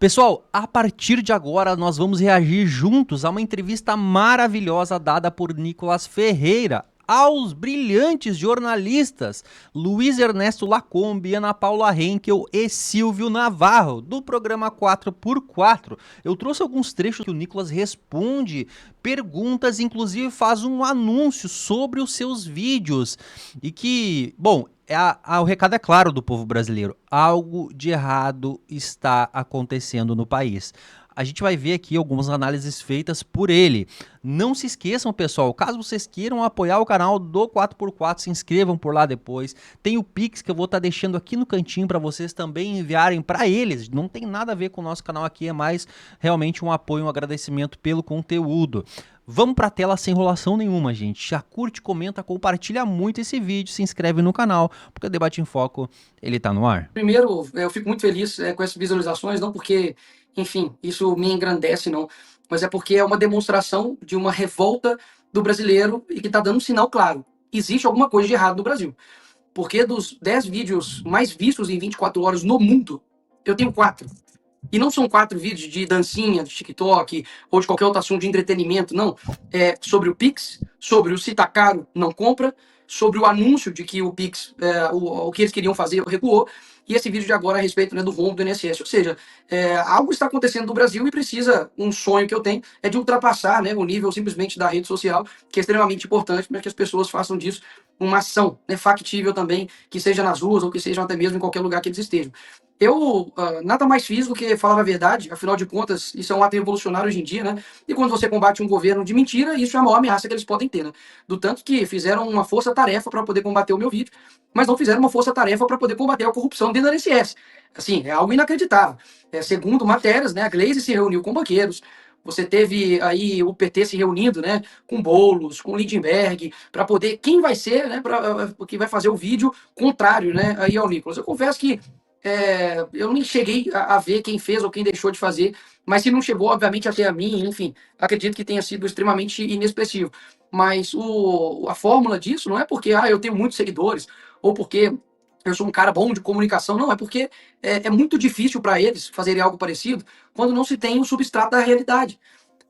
Pessoal, a partir de agora nós vamos reagir juntos a uma entrevista maravilhosa dada por Nicolas Ferreira aos brilhantes jornalistas Luiz Ernesto Lacombe, Ana Paula Henkel e Silvio Navarro, do programa 4x4. Eu trouxe alguns trechos que o Nicolas responde perguntas, inclusive faz um anúncio sobre os seus vídeos. E que, bom, o recado é claro do povo brasileiro: algo de errado está acontecendo no país. A gente vai ver aqui algumas análises feitas por ele. Não se esqueçam, pessoal, caso vocês queiram apoiar o canal do 4x4, se inscrevam por lá depois. Tem o Pix que eu vou estar deixando aqui no cantinho para vocês também enviarem para eles. Não tem nada a ver com o nosso canal aqui, é mais realmente um apoio, um agradecimento pelo conteúdo. Vamos para a tela sem enrolação nenhuma, gente. Já curte, comenta, compartilha muito esse vídeo, se inscreve no canal, porque o Debate em Foco, ele tá no ar. Primeiro, eu fico muito feliz com essas visualizações, não porque, enfim, isso me engrandece, não, mas é porque é uma demonstração de uma revolta do brasileiro e que está dando um sinal claro. Existe alguma coisa de errado no Brasil. Porque dos 10 vídeos mais vistos em 24 horas no mundo, eu tenho 4. E não são 4 vídeos de dancinha, de TikTok, ou de qualquer outro assunto de entretenimento, não. É sobre o Pix, sobre o se tá caro, não compra, sobre o anúncio de que o Pix, o que eles queriam fazer, recuou, e esse vídeo de agora a respeito, né, do rombo do INSS. Ou seja, algo está acontecendo no Brasil e precisa, um sonho que eu tenho, é de ultrapassar, né, o nível simplesmente da rede social, que é extremamente importante para que as pessoas façam disso uma ação, né, factível também, que seja nas ruas ou que seja até mesmo em qualquer lugar que eles estejam. Eu nada mais fiz do que falar a verdade, afinal de contas, isso é um ato revolucionário hoje em dia, né? E quando você combate um governo de mentira, isso é a maior ameaça que eles podem ter, né? Do tanto que fizeram uma força-tarefa para poder combater o meu vídeo, mas não fizeram uma força-tarefa para poder combater a corrupção dentro da INSS. Assim, é algo inacreditável. Segundo matérias, né, a Gleisi se reuniu com banqueiros, você teve aí o PT se reunindo, né, com Boulos, com Lindenberg, para poder, quem vai ser, né, que vai fazer o vídeo contrário, né, aí ao Nicolas. Eu confesso que eu nem cheguei a ver quem fez ou quem deixou de fazer, mas se não chegou, obviamente, até a mim, enfim, acredito que tenha sido extremamente inexpressivo. Mas a fórmula disso não é porque eu tenho muitos seguidores, ou porque eu sou um cara bom de comunicação, não, é porque é muito difícil para eles fazerem algo parecido quando não se tem o substrato da realidade.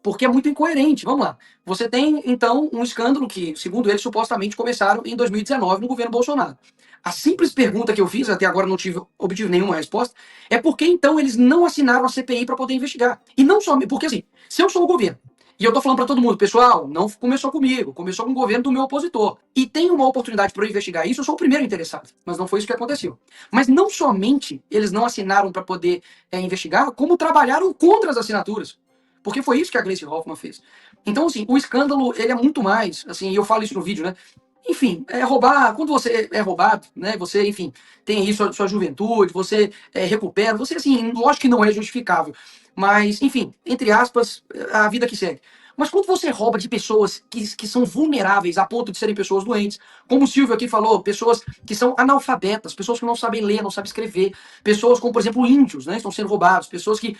Porque é muito incoerente. Vamos lá. Você tem, então, um escândalo que, segundo eles, supostamente começaram em 2019 no governo Bolsonaro. A simples pergunta que eu fiz, até agora não obtive nenhuma resposta, é por que então eles não assinaram a CPI para poder investigar? E não só, porque assim, se eu sou o governo, e eu tô falando para todo mundo, pessoal, não começou comigo, começou com o governo do meu opositor, e tem uma oportunidade para eu investigar isso, eu sou o primeiro interessado. Mas não foi isso que aconteceu. Mas não somente eles não assinaram para poder investigar, como trabalharam contra as assinaturas. Porque foi isso que a Gleisi Hoffmann fez. Então, assim, o escândalo, ele é muito mais, assim, e eu falo isso no vídeo, né? Enfim, roubar, quando você é roubado, né, você, enfim, tem aí sua juventude, você recupera, você, assim, lógico que não é justificável, mas, enfim, entre aspas, a vida que segue. Mas quando você rouba de pessoas que são vulneráveis a ponto de serem pessoas doentes, como o Silvio aqui falou, pessoas que são analfabetas, pessoas que não sabem ler, não sabem escrever, pessoas como, por exemplo, índios, né, estão sendo roubados, pessoas que,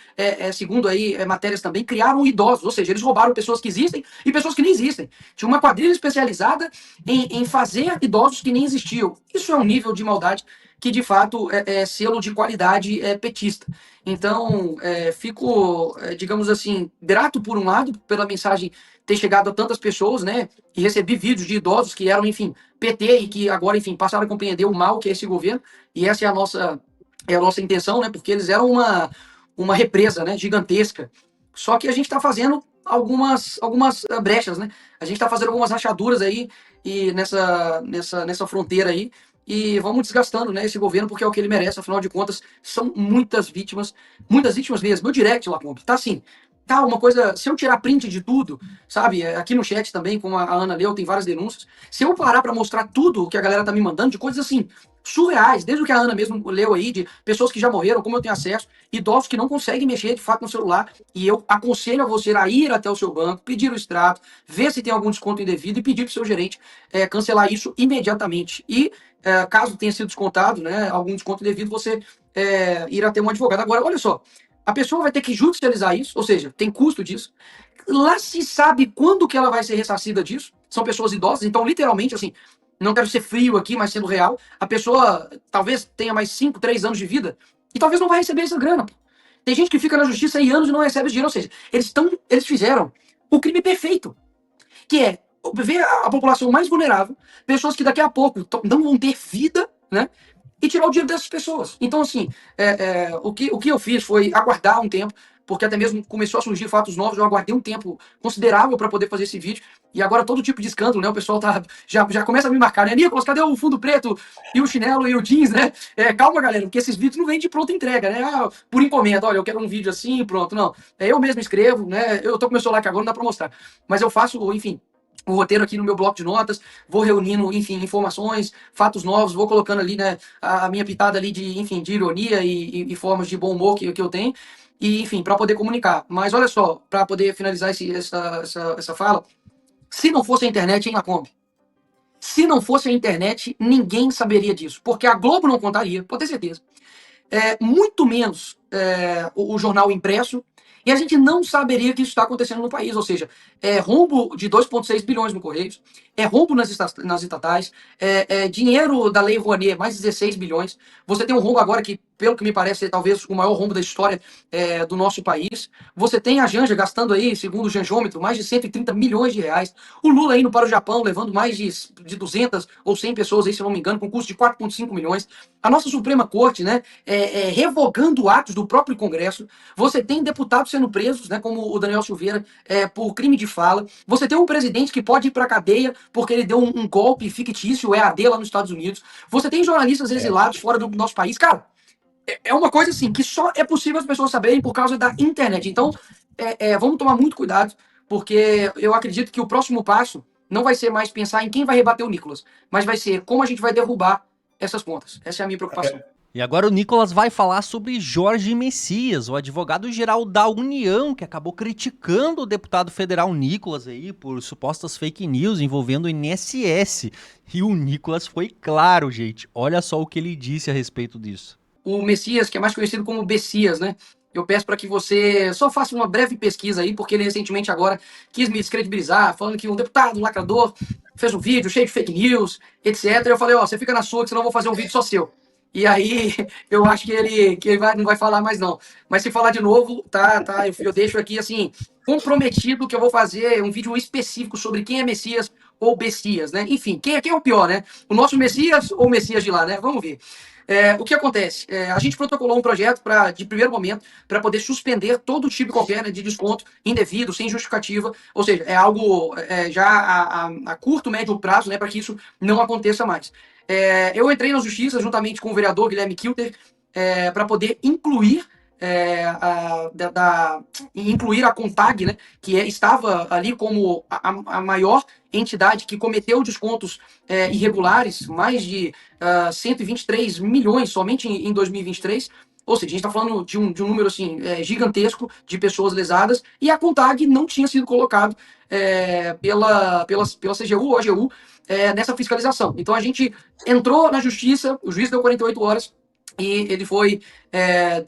segundo aí matérias também, criaram idosos, ou seja, eles roubaram pessoas que existem e pessoas que nem existem. Tinha uma quadrilha especializada em fazer idosos que nem existiam. Isso é um nível de maldade que, de fato, é selo de qualidade petista. Então, fico, digamos assim, grato, por um lado, pela mensagem ter chegado a tantas pessoas, né? E recebi vídeos de idosos que eram, enfim, PT e que agora, enfim, passaram a compreender o mal que é esse governo. E essa é a nossa intenção, né? Porque eles eram uma represa, né, gigantesca. Só que a gente está fazendo algumas brechas, né? A gente está fazendo algumas rachaduras aí e nessa fronteira aí, e vamos desgastando, né, esse governo, porque é o que ele merece. Afinal de contas, são muitas vítimas mesmo. Meu direct, Lacombe, tá assim, tá uma coisa, se eu tirar print de tudo, sabe, aqui no chat também, como a Ana leu, tem várias denúncias, se eu parar para mostrar tudo que a galera tá me mandando, de coisas assim, surreais, desde o que a Ana mesmo leu aí, de pessoas que já morreram, como eu tenho acesso, idosos que não conseguem mexer de fato no celular, e eu aconselho a você a ir até o seu banco, pedir o extrato, ver se tem algum desconto indevido e pedir pro seu gerente cancelar isso imediatamente. E caso tenha sido descontado, né, algum desconto indevido, você ir até um advogado. Agora, olha só, a pessoa vai ter que judicializar isso, ou seja, tem custo disso. Lá se sabe quando que ela vai ser ressarcida disso. São pessoas idosas, então, literalmente, assim, não quero ser frio aqui, mas sendo real, a pessoa talvez tenha mais 5, 3 anos de vida e talvez não vai receber essa grana. Tem gente que fica na justiça aí anos e não recebe esse dinheiro. Ou seja, eles fizeram o crime perfeito, que é ver a população mais vulnerável, pessoas que daqui a pouco não vão ter vida, né? E tirar o dinheiro dessas pessoas. Então, assim, o que eu fiz foi aguardar um tempo, porque até mesmo começou a surgir fatos novos, eu aguardei um tempo considerável para poder fazer esse vídeo, e agora todo tipo de escândalo, né? O pessoal já começa a me marcar, né? Nicolas, cadê o fundo preto e o chinelo e o jeans, né? Calma, galera, porque esses vídeos não vêm de pronta entrega, né? Ah, por encomenda, olha, eu quero um vídeo assim, pronto, não. Eu mesmo escrevo, né? Eu tô com meu celular aqui agora, não dá para mostrar. Mas eu faço, enfim, o roteiro aqui no meu bloco de notas, vou reunindo, enfim, informações, fatos novos, vou colocando ali, né, a minha pitada ali de, enfim, de ironia e formas de bom humor que eu tenho, e, enfim, para poder comunicar. Mas olha só, para poder finalizar essa fala, se não fosse a internet, hein, Lacombe? Se não fosse a internet, ninguém saberia disso, porque a Globo não contaria, pode ter certeza. Muito menos o jornal impresso, e a gente não saberia que isso está acontecendo no país. Ou seja, rombo de 2,6 bilhões no Correios, rombo nas estatais, dinheiro da Lei Rouanet, mais 16 bilhões. Você tem um rombo agora que, pelo que me parece, é talvez o maior rombo da história do nosso país. Você tem a Janja gastando aí, segundo o Janjômetro, mais de 130 milhões de reais. O Lula indo para o Japão, levando mais de 200 ou 100 pessoas, aí, se não me engano, com custo de 4,5 milhões. A nossa Suprema Corte, né, revogando atos do próprio Congresso. Você tem deputados sendo presos, né, como o Daniel Silveira, por crime de fala. Você tem um presidente que pode ir para a cadeia porque ele deu um golpe fictício, o EAD lá nos Estados Unidos. Você tem jornalistas exilados fora do nosso país. Cara, é uma coisa assim que só é possível as pessoas saberem por causa da internet. Então, vamos tomar muito cuidado, porque eu acredito que o próximo passo não vai ser mais pensar em quem vai rebater o Nicolas, mas vai ser como a gente vai derrubar essas pontas. Essa é a minha preocupação. E agora o Nicolas vai falar sobre Jorge Messias, o advogado-geral da União, que acabou criticando o deputado federal Nicolas aí por supostas fake news envolvendo o INSS. E o Nicolas foi claro, gente. Olha só o que ele disse a respeito disso. O Messias, que é mais conhecido como Bessias, né? Eu peço para que você só faça uma breve pesquisa aí, porque ele recentemente agora quis me descredibilizar, falando que um deputado, um lacrador, fez um vídeo cheio de fake news, etc. Eu falei, ó, você fica na sua, que senão eu vou fazer um vídeo só seu. E aí, eu acho que ele não vai falar mais, não. Mas se falar de novo, tá, eu deixo aqui, assim, comprometido que eu vou fazer um vídeo específico sobre quem é Messias ou Bessias, né? Enfim, quem é o pior, né? O nosso Messias ou o Messias de lá, né? Vamos ver. O que acontece? A gente protocolou um projeto de primeiro momento para poder suspender todo tipo qualquer, né, de desconto indevido, sem justificativa, ou seja, é algo já a curto, médio prazo, né, para que isso não aconteça mais. Eu entrei na justiça juntamente com o vereador Guilherme Kilter para poder incluir incluir a CONTAG, né, que estava ali como a maior entidade que cometeu descontos irregulares, mais de 123 milhões somente em 2023. Ou seja, a gente está falando de um número assim, gigantesco de pessoas lesadas, e a CONTAG não tinha sido colocado pela CGU ou AGU nessa fiscalização. Então a gente entrou na justiça, o juiz deu 48 horas, e ele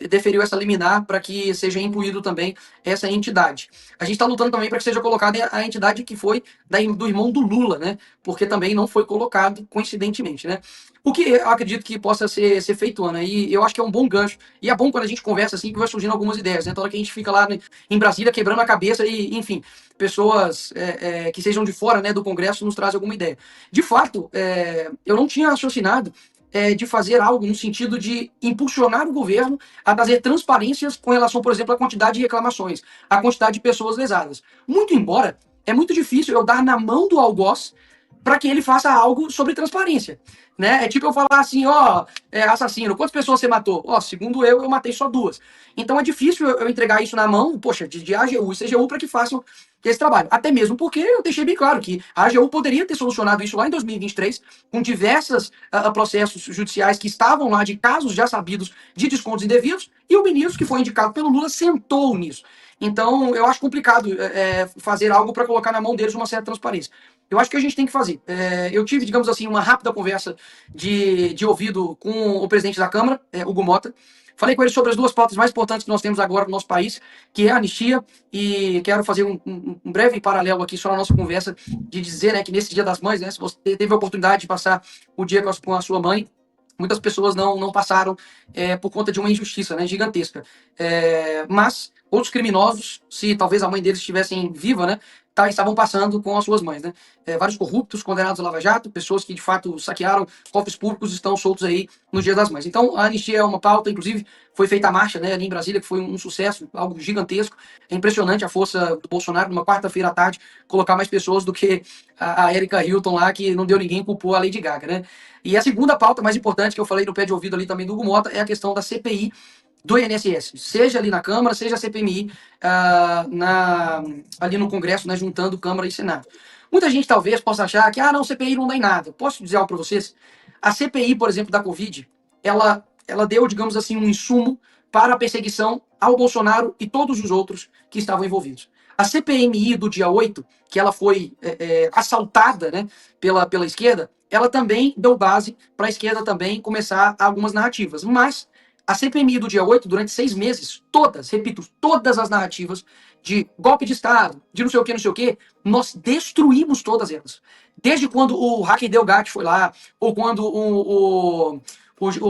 deferiu essa liminar para que seja incluído também essa entidade. A gente está lutando também para que seja colocada a entidade que foi do irmão do Lula, né? Porque também não foi colocado coincidentemente, né? O que eu acredito que possa ser feito, Ana, e eu acho que é um bom gancho. E é bom quando a gente conversa assim que vai surgindo algumas ideias, né? Toda hora que a gente fica lá em Brasília quebrando a cabeça e, enfim, pessoas que sejam de fora, né, do Congresso nos trazem alguma ideia. De fato, eu não tinha raciocinado de fazer algo no sentido de impulsionar o governo a trazer transparências com relação, por exemplo, à quantidade de reclamações, à quantidade de pessoas lesadas. Muito embora, é muito difícil eu dar na mão do algoz para que ele faça algo sobre transparência. Né? É tipo eu falar assim, ó, assassino, quantas pessoas você matou? Ó, segundo eu matei só 2. Então é difícil eu entregar isso na mão, poxa, de AGU e CGU para que façam esse trabalho. Até mesmo porque eu deixei bem claro que a AGU poderia ter solucionado isso lá em 2023, com diversos processos judiciais que estavam lá de casos já sabidos de descontos indevidos, e o ministro que foi indicado pelo Lula sentou nisso. Então, eu acho complicado fazer algo para colocar na mão deles uma certa transparência. Eu acho que a gente tem que fazer. Eu tive, digamos assim, uma rápida conversa de ouvido com o presidente da Câmara, Hugo Mota. Falei com ele sobre as duas pautas mais importantes que nós temos agora no nosso país, que é a anistia, e quero fazer um breve paralelo aqui só na nossa conversa, de dizer, né, que nesse Dia das Mães, né, se você teve a oportunidade de passar o dia com a sua mãe, Muitas pessoas não passaram por conta de uma injustiça, né, gigantesca. Mas outros criminosos, se talvez a mãe deles estivessem viva, né, estavam passando com as suas mães. Né? Vários corruptos condenados a Lava Jato, pessoas que de fato saquearam cofres públicos, estão soltos aí no Dia das Mães. Então a anistia é uma pauta, inclusive foi feita a marcha, né, ali em Brasília, que foi um sucesso, algo gigantesco. É impressionante a força do Bolsonaro, numa quarta-feira à tarde, colocar mais pessoas do que a Erika Hilton lá, que não deu ninguém, culpou a Lady Gaga. Né? E a segunda pauta mais importante, que eu falei no pé de ouvido ali também do Hugo Mota, é a questão da CPI do INSS, seja ali na Câmara, seja a CPMI ali no Congresso, né, juntando Câmara e Senado. Muita gente talvez possa achar que, não, CPI não dá em nada. Posso dizer algo para vocês? A CPI, por exemplo, da Covid, ela deu, digamos assim, um insumo para a perseguição ao Bolsonaro e todos os outros que estavam envolvidos. A CPMI do dia 8, que ela foi assaltada, né, pela esquerda, ela também deu base para a esquerda também começar algumas narrativas. Mas a CPMI do dia 8, durante 6 meses, todas, repito, todas as narrativas de golpe de Estado, de não sei o que, nós destruímos todas elas. Desde quando o Hackney Delgatti foi lá, ou quando o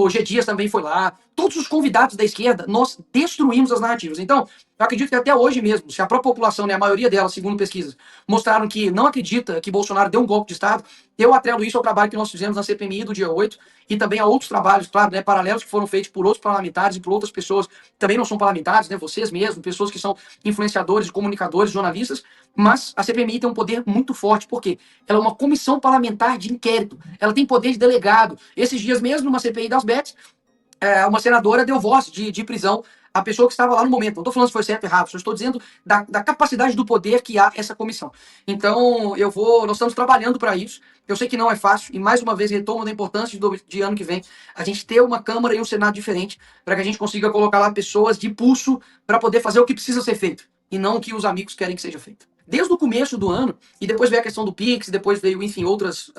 G. Dias também foi lá, todos os convidados da esquerda, nós destruímos as narrativas. Então, eu acredito que até hoje mesmo, se a própria população, né, a maioria dela, segundo pesquisas, mostraram que não acredita que Bolsonaro deu um golpe de Estado, eu atrelo isso ao trabalho que nós fizemos na CPMI do dia 8 e também a outros trabalhos, claro, né, paralelos que foram feitos por outros parlamentares e por outras pessoas que também não são parlamentares, né, vocês mesmos, pessoas que são influenciadores, comunicadores, jornalistas, mas a CPMI tem um poder muito forte, porque ela é uma comissão parlamentar de inquérito, ela tem poder de delegado. Esses dias mesmo, numa CPI das Bets, uma senadora deu voz de prisão à pessoa que estava lá no momento. Não estou falando se foi certo ou errado, só estou dizendo da capacidade do poder que há essa comissão. Então, nós estamos trabalhando para isso. Eu sei que não é fácil, e mais uma vez retomo da importância de ano que vem a gente ter uma Câmara e um Senado diferente, para que a gente consiga colocar lá pessoas de pulso para poder fazer o que precisa ser feito, e não o que os amigos querem que seja feito. Desde o começo do ano, e depois veio a questão do Pix, depois veio, enfim, outras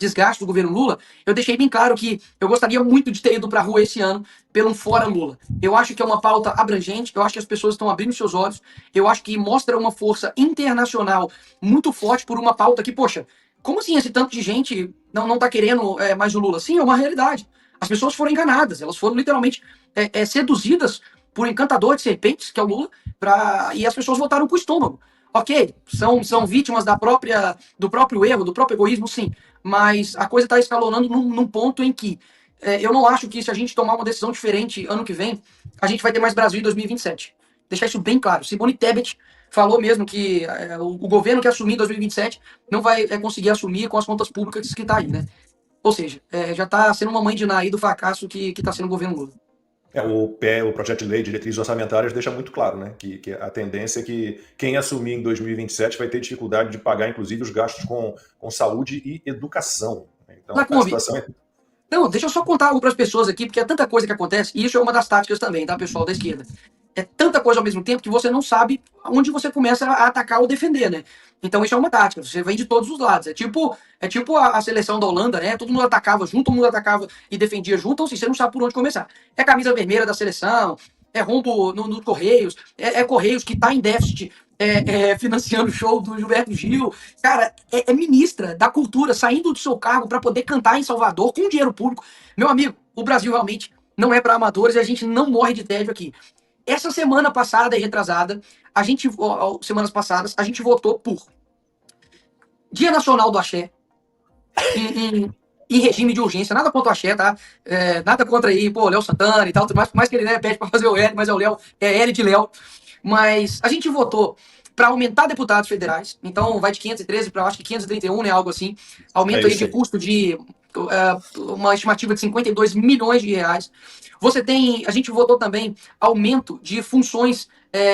desgastes do governo Lula, eu deixei bem claro que eu gostaria muito de ter ido para a rua esse ano pelo Fora Lula. Eu acho que é uma pauta abrangente, eu acho que as pessoas estão abrindo seus olhos, eu acho que mostra uma força internacional muito forte por uma pauta que, poxa, como assim esse tanto de gente não tá querendo mais o Lula? Sim, é uma realidade. As pessoas foram enganadas, elas foram literalmente seduzidas por encantador de serpentes, que é o Lula, e as pessoas votaram com o estômago. Ok, são vítimas do próprio erro, do próprio egoísmo, sim, mas a coisa está escalonando num ponto em que eu não acho que se a gente tomar uma decisão diferente ano que vem, a gente vai ter mais Brasil em 2027. Deixar isso bem claro. Simone Tebet falou mesmo que o governo que assumir em 2027 não vai conseguir assumir com as contas públicas que está aí, né? Ou seja, já está sendo uma mãe de Ná aí do fracasso que está sendo o governo Lula. O projeto de lei de diretrizes orçamentárias deixa muito claro, né, que a tendência é que quem assumir em 2027 vai ter dificuldade de pagar, inclusive, os gastos com saúde e educação. Então, a situação é... Não, deixa eu só contar algo para as pessoas aqui, porque é tanta coisa que acontece, e isso é uma das táticas também, tá, pessoal da esquerda. É tanta coisa ao mesmo tempo que você não sabe onde você começa a atacar ou defender, né? Então isso é uma tática, você vem de todos os lados. É tipo a seleção da Holanda, né? Todo mundo atacava junto, todo mundo atacava e defendia junto, então assim, você não sabe por onde começar. É a camisa vermelha da seleção, é rombo no Correios, Correios que tá em déficit financiando o show do Gilberto Gil. Cara, é ministra da cultura saindo do seu cargo para poder cantar em Salvador com dinheiro público. Meu amigo, o Brasil realmente não é para amadores e a gente não morre de tédio aqui. Essa semana passada e retrasada, semanas passadas, a gente votou por Dia Nacional do Axé, em regime de urgência. Nada contra o Axé, tá? Nada contra aí, Léo Santana e tal, mais que ele pede para fazer o L, mas é o Léo, é L de Léo. Mas a gente votou para aumentar deputados federais, então vai de 513 para acho que 531, né, algo assim. Aumento aí de custo de uma estimativa de 52 milhões de reais. A gente votou também aumento de funções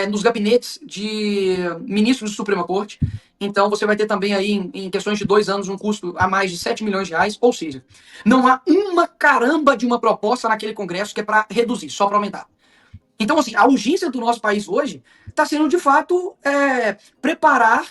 nos gabinetes de ministros da Suprema Corte. Então você vai ter também aí, em questões de 2 anos, um custo a mais de 7 milhões de reais. Ou seja, não há uma caramba de uma proposta naquele Congresso que é para reduzir, só para aumentar. Então, assim, a urgência do nosso país hoje está sendo, de fato, preparar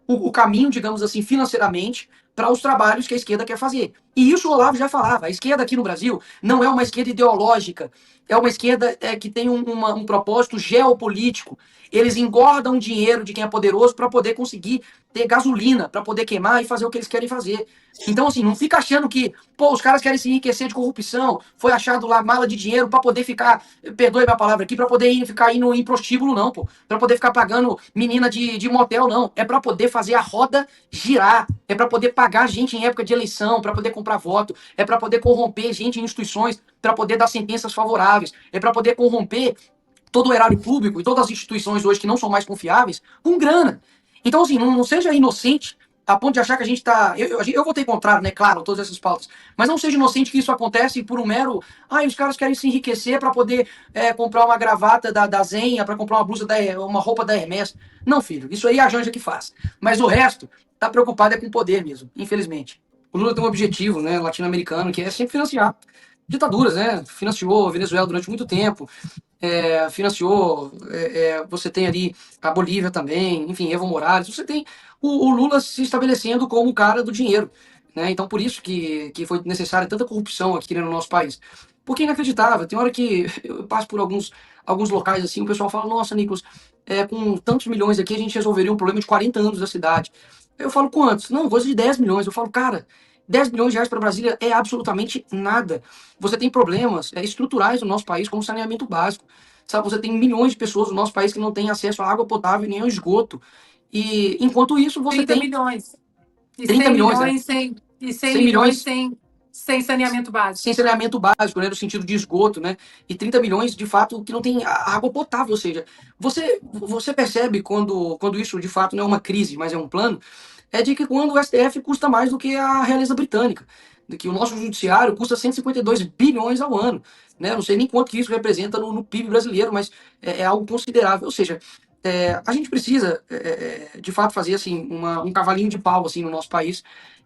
o caminho, digamos assim, financeiramente, para os trabalhos que a esquerda quer fazer. E isso o Olavo já falava. A esquerda aqui no Brasil não é uma esquerda ideológica, é uma esquerda que tem um propósito geopolítico. Eles engordam dinheiro de quem é poderoso para poder conseguir ter gasolina, para poder queimar e fazer o que eles querem fazer. Então, assim, não fica achando que, pô, os caras querem se enriquecer de corrupção, foi achado lá mala de dinheiro para poder ficar, perdoe minha palavra aqui, para poder ficar indo em prostíbulo, não, pô. Para poder ficar pagando menina de motel, não. É para poder fazer a roda girar. É para poder pagar gente em época de eleição, para poder comprar voto. É para poder corromper gente em instituições, para poder dar sentenças favoráveis. É para poder corromper todo o erário público e todas as instituições hoje que não são mais confiáveis com grana. Então, assim, não seja inocente a ponto de achar que a gente está. Eu votei contrário, né? Claro, todas essas pautas. Mas não seja inocente que isso acontece por um mero. Ai, os caras querem se enriquecer para poder comprar uma gravata da Zenha, para comprar uma blusa, uma roupa da Hermès. Não, filho, isso aí é a Janja que faz. Mas o resto tá preocupado com o poder mesmo, infelizmente. O Lula tem um objetivo, né, latino-americano, que é sempre financiar ditaduras, né? Financiou a Venezuela durante muito tempo, financiou, você tem ali a Bolívia também, enfim, Evo Morales, você tem o Lula se estabelecendo como o cara do dinheiro, né? Então por isso que foi necessária tanta corrupção aqui no nosso país. Porque é inacreditável, tem hora que eu passo por alguns locais assim, o pessoal fala, nossa, Nicolas, com tantos milhões aqui a gente resolveria um problema de 40 anos da cidade. Eu falo, quantos? Não, coisa de 10 milhões. Eu falo, cara, 10 milhões de reais para Brasília é absolutamente nada. Você tem problemas estruturais no nosso país, como saneamento básico. Sabe, você tem milhões de pessoas no nosso país que não têm acesso à água potável nem ao esgoto. E enquanto isso, você 30 tem milhões. E 30 100 milhões, milhões, e 100 100 milhões milhões sem saneamento básico. sem saneamento básico, né, no sentido de esgoto, né? E 30 milhões, de fato, que não tem água potável. Ou seja, você percebe quando isso, de fato, não é uma crise, mas é um plano, é de que quando o STF custa mais do que a realeza britânica, de que o nosso judiciário custa 152 bilhões ao ano, né? Não sei nem quanto que isso representa no PIB brasileiro, mas é algo considerável. Ou seja, a gente precisa, de fato, fazer assim um cavalinho de pau assim no nosso país.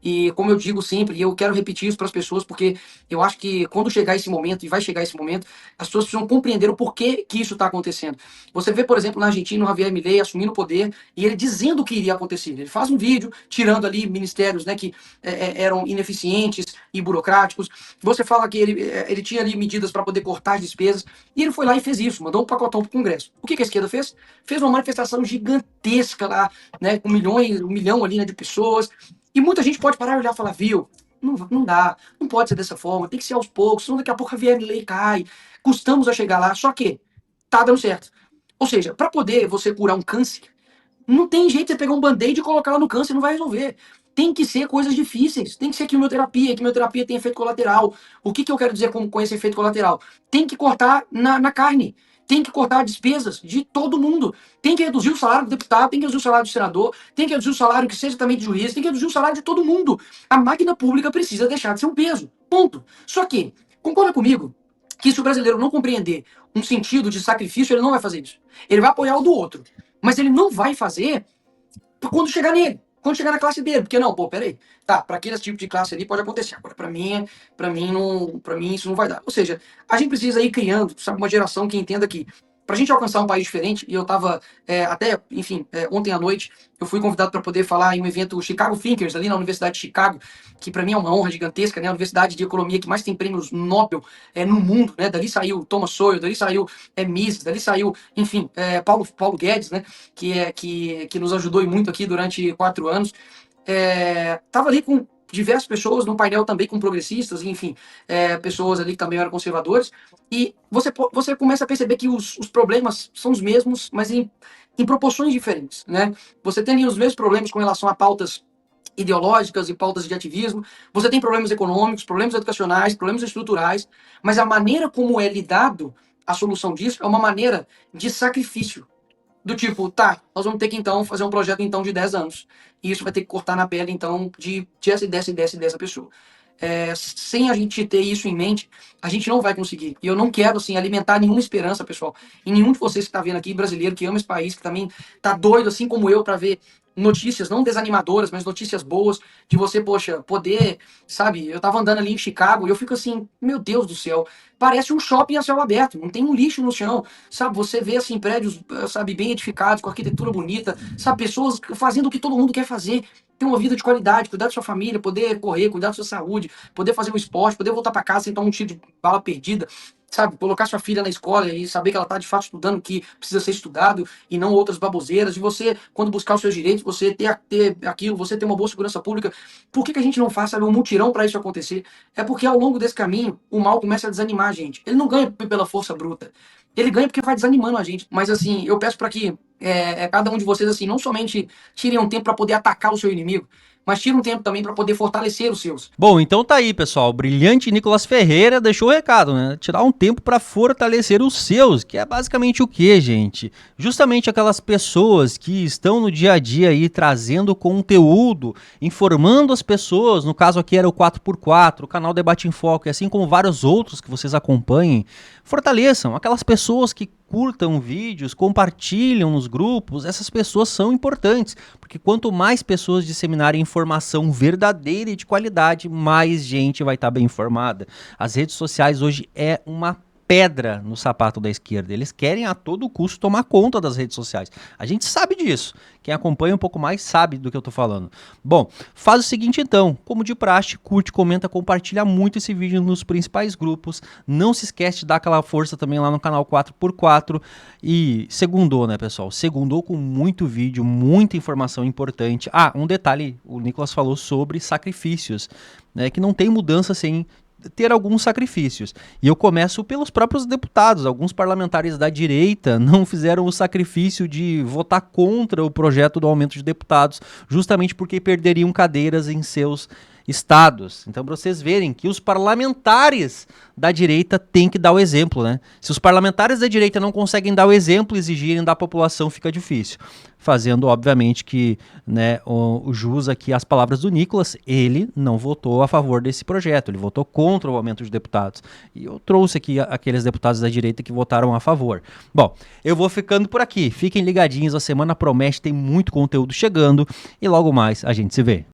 E como eu digo sempre, e eu quero repetir isso para as pessoas, porque eu acho que quando chegar esse momento, e vai chegar esse momento, as pessoas precisam compreender o porquê que isso está acontecendo. Você vê, por exemplo, na Argentina, o Javier Milei assumindo o poder e ele dizendo o que iria acontecer. Ele faz um vídeo tirando ali ministérios, né, que eram ineficientes e burocráticos. Você fala que ele tinha ali medidas para poder cortar as despesas, e ele foi lá e fez isso, mandou um pacotão para o Congresso. O que a esquerda fez? Fez uma manifestação gigantesca lá, né, com 1 milhão ali, né, de pessoas. E muita gente pode parar e olhar e falar, viu, não dá, não pode ser dessa forma, tem que ser aos poucos, senão daqui a pouco a VMLA cai, custamos a chegar lá, só que tá dando certo. Ou seja, para poder você curar um câncer, não tem jeito de você pegar um band-aid e colocar lá no câncer, não vai resolver. Tem que ser coisas difíceis, tem que ser quimioterapia tem efeito colateral. O que eu quero dizer com esse efeito colateral? Tem que cortar na carne, tem que cortar despesas de todo mundo, tem que reduzir o salário do deputado, tem que reduzir o salário do senador, tem que reduzir o salário que seja também de juiz, tem que reduzir o salário de todo mundo. A máquina pública precisa deixar de ser um peso, ponto. Só que, concorda comigo, que se o brasileiro não compreender um sentido de sacrifício, ele não vai fazer isso. Ele vai apoiar o do outro, mas ele não vai fazer quando chegar nele, quando chegar na classe dele, porque não, pô, peraí, tá, para aquele tipo de classe ali pode acontecer, agora para mim isso não vai dar. Ou seja, a gente precisa ir criando, sabe, uma geração que entenda que para a gente alcançar um país diferente, e eu estava até, enfim, ontem à noite, eu fui convidado para poder falar em um evento Chicago Thinkers, ali na Universidade de Chicago, que para mim é uma honra gigantesca, né? A universidade de economia que mais tem prêmios Nobel no mundo, né? Dali saiu Thomas Sowell, dali saiu Mises, dali saiu, enfim, Paulo Guedes, né? Que nos ajudou muito aqui durante 4 anos. Tava ali com diversas pessoas no painel também com progressistas, enfim, pessoas ali que também eram conservadores, e você começa a perceber que os problemas são os mesmos, mas em proporções diferentes, né? Você tem ali os mesmos problemas com relação a pautas ideológicas e pautas de ativismo, você tem problemas econômicos, problemas educacionais, problemas estruturais, mas a maneira como é lidado a solução disso é uma maneira de sacrifício. Do tipo, tá, nós vamos ter que então fazer um projeto então de 10 anos. E isso vai ter que cortar na pele então de essa e dessa pessoa. Sem a gente ter isso em mente, a gente não vai conseguir. E eu não quero assim alimentar nenhuma esperança, pessoal. Em nenhum de vocês que está vendo aqui, brasileiro, que ama esse país, que também tá doido, assim como eu, para ver notícias, não desanimadoras, mas notícias boas, de você, poxa, poder, sabe, eu tava andando ali em Chicago e eu fico assim, meu Deus do céu, parece um shopping a céu aberto, não tem um lixo no chão, sabe, você vê, assim, prédios, sabe, bem edificados, com arquitetura bonita, sabe, pessoas fazendo o que todo mundo quer fazer, ter uma vida de qualidade, cuidar da sua família, poder correr, cuidar da sua saúde, poder fazer um esporte, poder voltar para casa sem tomar um tiro de bala perdida, sabe, colocar sua filha na escola e saber que ela tá de fato estudando o que precisa ser estudado e não outras baboseiras, de você, quando buscar os seus direitos, você ter aquilo, você ter uma boa segurança pública. Por que a gente não faz, sabe, um mutirão para isso acontecer? É porque ao longo desse caminho, o mal começa a desanimar a gente. Ele não ganha pela força bruta. Ele ganha porque vai desanimando a gente. Mas assim, eu peço para que cada um de vocês, assim, não somente tirem um tempo para poder atacar o seu inimigo, mas tire um tempo também para poder fortalecer os seus. Bom, então tá aí, pessoal. O brilhante Nicolas Ferreira deixou o recado, né? Tirar um tempo para fortalecer os seus, que é basicamente o que, gente? Justamente aquelas pessoas que estão no dia a dia aí trazendo conteúdo, informando as pessoas. No caso aqui era o 4x4, o canal Debate em Foco, e assim como vários outros que vocês acompanhem. Fortaleçam aquelas pessoas que curtam vídeos, compartilham nos grupos. Essas pessoas são importantes, porque quanto mais pessoas disseminarem informação verdadeira e de qualidade, mais gente vai estar bem informada. As redes sociais hoje é uma pedra no sapato da esquerda. Eles querem a todo custo tomar conta das redes sociais. A gente sabe disso. Quem acompanha um pouco mais sabe do que eu tô falando. Bom, faz o seguinte então, como de praxe, curte, comenta, compartilha muito esse vídeo nos principais grupos. Não se esquece de dar aquela força também lá no canal 4x4. E segundou, né, pessoal? Segundou com muito vídeo, muita informação importante. Ah, um detalhe, o Nicolas falou sobre sacrifícios, né, que não tem mudança sem ter alguns sacrifícios. E eu começo pelos próprios deputados. Alguns parlamentares da direita não fizeram o sacrifício de votar contra o projeto do aumento de deputados, justamente porque perderiam cadeiras em seus estados. Então, para vocês verem que os parlamentares da direita têm que dar o exemplo, né? Se os parlamentares da direita não conseguem dar o exemplo e exigirem da população, fica difícil. Fazendo, obviamente, que, né, o jus aqui as palavras do Nicolas, ele não votou a favor desse projeto, ele votou contra o aumento de deputados. E eu trouxe aqui aqueles deputados da direita que votaram a favor. Bom, eu vou ficando por aqui. Fiquem ligadinhos, a semana promete, tem muito conteúdo chegando e logo mais a gente se vê.